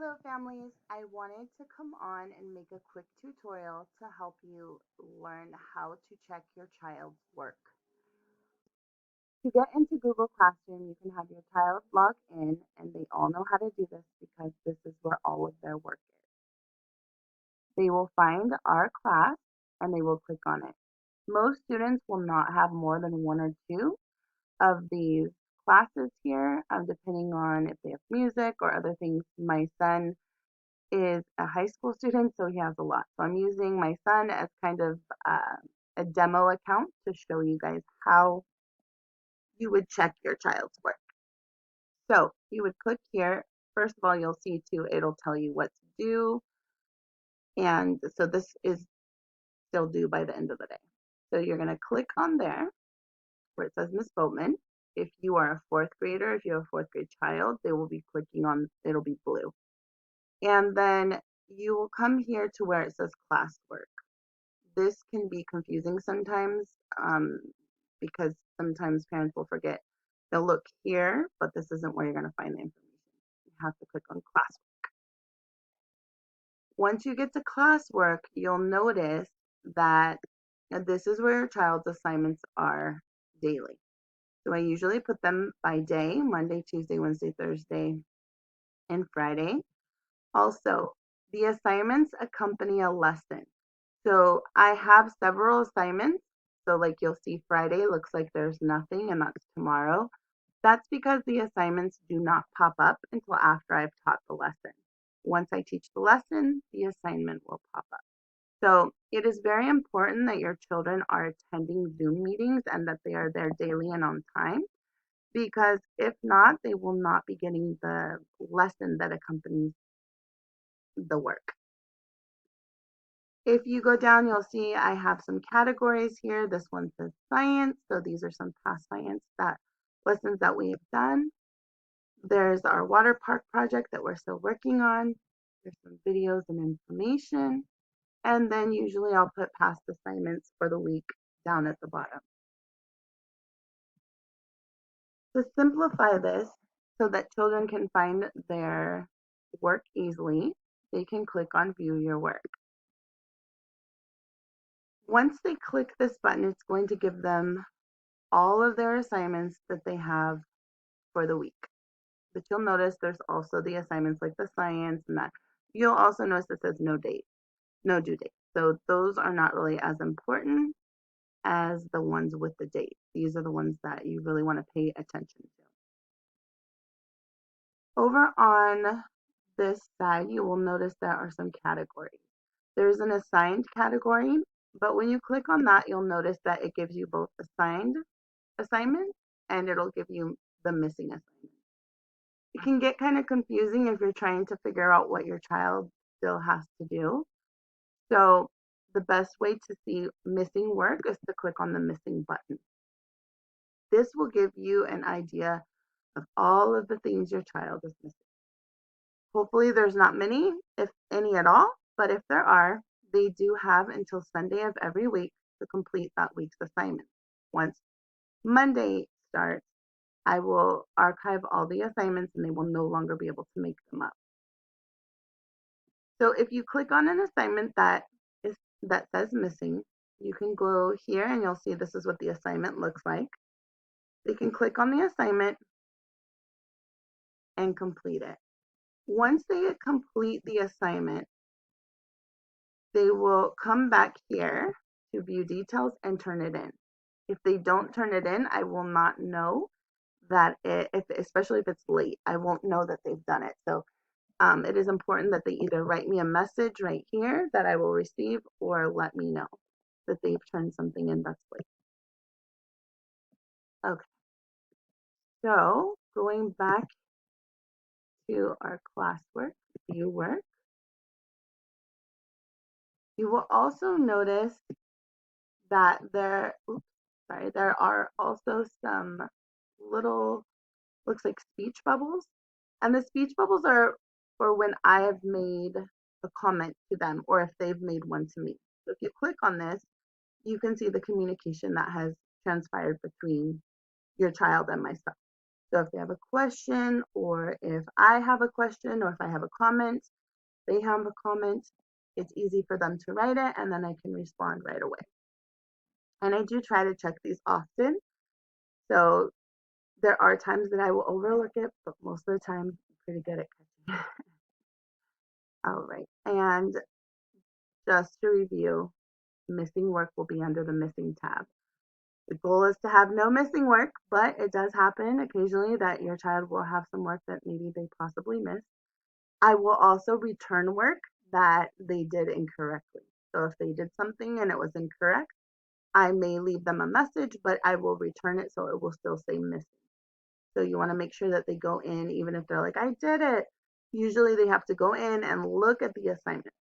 Hello families, I wanted to come on and make a quick tutorial to help you learn how to check your child's work. To get into Google Classroom, you can have your child log in and they all know how to do this because this is where all of their work is. They will find our class and they will click on it. Most students will not have more than one or two of these classes here, depending on if they have music or other things. My son is a high school student, so he has a lot. So I'm using my son as kind of a demo account to show you guys how you would check your child's work. So you would click here. First of all, you'll see too, it'll tell you what to do. And so this is still due by the end of the day. So you're going to click on there where it says Miss Boatman. If you are a fourth grader, if you have a fourth grade child, they will be clicking on, it'll be blue. And then you will come here to where it says classwork. This can be confusing sometimes because sometimes parents will forget. They'll look here, but this isn't where you're going to find the information. You have to click on classwork. Once you get to classwork, you'll notice that this is where your child's assignments are daily. So I usually put them by day: Monday, Tuesday, Wednesday, Thursday, and Friday. Also, the assignments accompany a lesson. So I have several assignments. So like you'll see Friday looks like there's nothing and that's tomorrow. That's because the assignments do not pop up until after I've taught the lesson. Once I teach the lesson, the assignment will pop up. So it is very important that your children are attending Zoom meetings and that they are there daily and on time, because if not, they will not be getting the lesson that accompanies the work. If you go down, you'll see I have some categories here. This one says science. So these are some past science lessons that we have done. There's our water park project that we're still working on. There's some videos and information. And then usually I'll put past assignments for the week down at the bottom. To simplify this so that children can find their work easily, they can click on View Your Work. Once they click this button, it's going to give them all of their assignments that they have for the week. But you'll notice there's also the assignments like the science and that. You'll also notice it says no date, no due date. So those are not really as important as the ones with the date. These are the ones that you really want to pay attention to. Over on this side, you will notice there are some categories. There's an assigned category, but when you click on that, you'll notice that it gives you both assigned assignments and it'll give you the missing assignment. It can get kind of confusing if you're trying to figure out what your child still has to do. So the best way to see missing work is to click on the missing button. This will give you an idea of all of the things your child is missing. Hopefully there's not many, if any at all, but if there are, they do have until Sunday of every week to complete that week's assignment. Once Monday starts, I will archive all the assignments and they will no longer be able to make them up. So if you click on an assignment that says missing, you can go here and you'll see this is what the assignment looks like. They can click on the assignment and complete it. Once they complete the assignment, they will come back here to view details and turn it in. If they don't turn it in, I will not know that especially if it's late, I won't know that they've done it. So it is important that they either write me a message right here that I will receive or let me know that they've turned something in that's late. Okay, so going back to our classwork, view work, you will also notice that there are also some little, looks like speech bubbles. And the speech bubbles are for when I have made a comment to them or if they've made one to me. So if you click on this, you can see the communication that has transpired between your child and myself. So if they have a question, or if I have a question, or if I have a comment, they have a comment, it's easy for them to write it and then I can respond right away. And I do try to check these often. So there are times that I will overlook it, but most of the time I'm pretty good at catching it. All right. And just to review, missing work will be under the missing tab. The goal is to have no missing work, but it does happen occasionally that your child will have some work that maybe they possibly missed. I will also return work that they did incorrectly. So if they did something and it was incorrect, I may leave them a message, but I will return it so it will still say missing. So you want to make sure that they go in, even if they're like, I did it. Usually they have to go in and look at the assignment.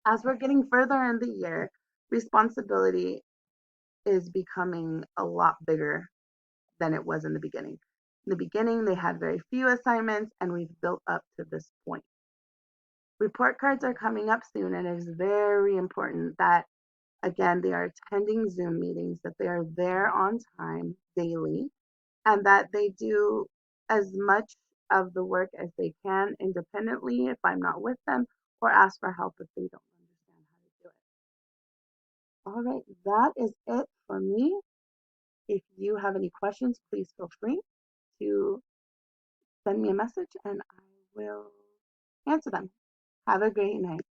As we're getting further in the year, responsibility is becoming a lot bigger than it was in the beginning. In the beginning, they had very few assignments, and we've built up to this point. Report cards are coming up soon, and it is very important that, again, they are attending Zoom meetings, that they are there on time daily, and that they do as much of the work as they can independently if I'm not with them, or ask for help if they don't understand how to do it. All right, that is it for me. If you have any questions, please feel free to send me a message and I will answer them. Have a great night.